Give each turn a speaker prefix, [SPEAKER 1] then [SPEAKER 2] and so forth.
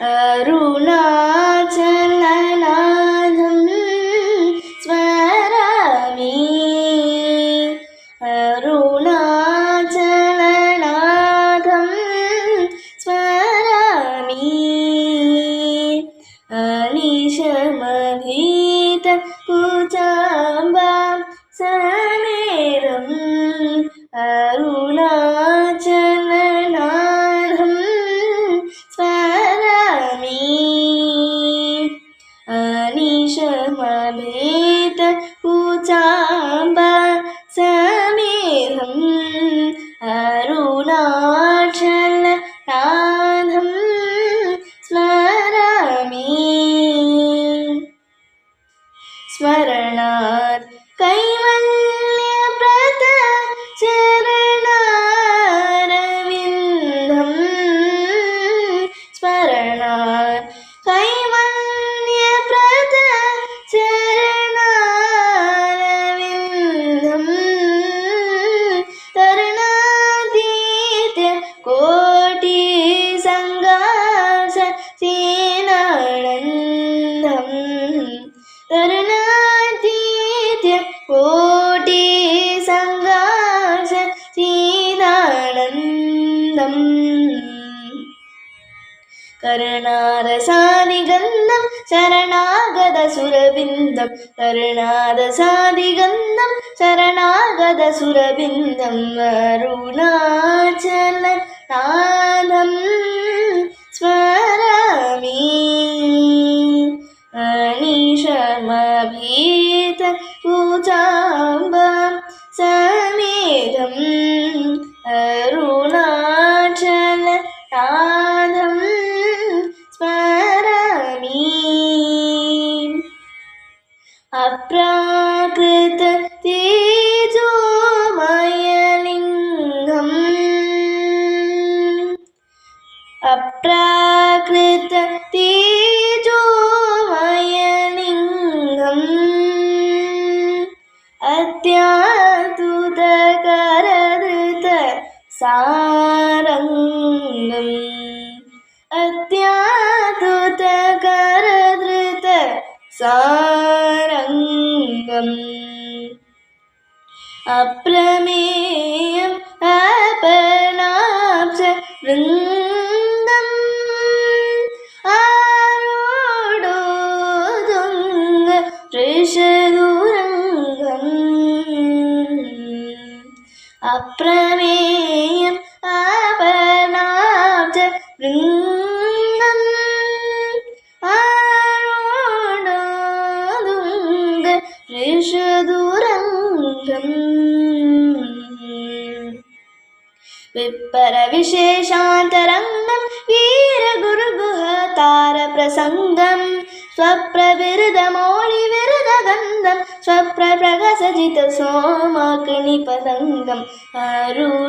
[SPEAKER 1] अरुणाचलनाथं स्मरामि अरुणाचलनाथं स्मरामि अनिशमभीतकुचाम्बां समेदम् अरुणाचलनाथं स्मरामि अनिशमभीतकुचाम्बां समेदम् अरुणाचलनाथं स्मरामि स्मरणात् कैवल्यव्रत चरणारविन्दम् स्मरणात् कैवल्यव्रत चरणारविन्दम् तरुणातीत्य कोटिसङ्गास सेनानन्दम् तरुणातीत्य कोटिसङ्गास सीदानन्दम् कर्णारसादिगन्धं शरणागतसुरबिन्दं कर्णारसादिगन्धं शरणागतसुरबिन्दम् अरुणाचलनाथं स्मरामि अनिशमभीतकुचाम्बां समेदम् अरुणाचलनाथं स्मरामि अप्राकृततेजोमयलिङ्गम् अप्राकृततेजोमयलिङ्गम् अत्यातुतकरधृत सारङ्गम् अत्यातुतकरधृत सारङ्गम् अप्रमेयम् अपनाब्ज वृन्दम् आरूढोदुङ्ग वृषदुरङ्गम् अप्रमेयम् अपनाब्ज वृन्दम् आरूढोदुङ्ग वृषदुरङ्गम् विप्रविशेषान्तरङ्गं वीरगुरुगुहतारप्रसङ्गं स्वप्रविरदमौलिविरदगन्धं स्वप्रप्रकसजितसोमाग्निपतङ्गम् अरुणाचलनाथं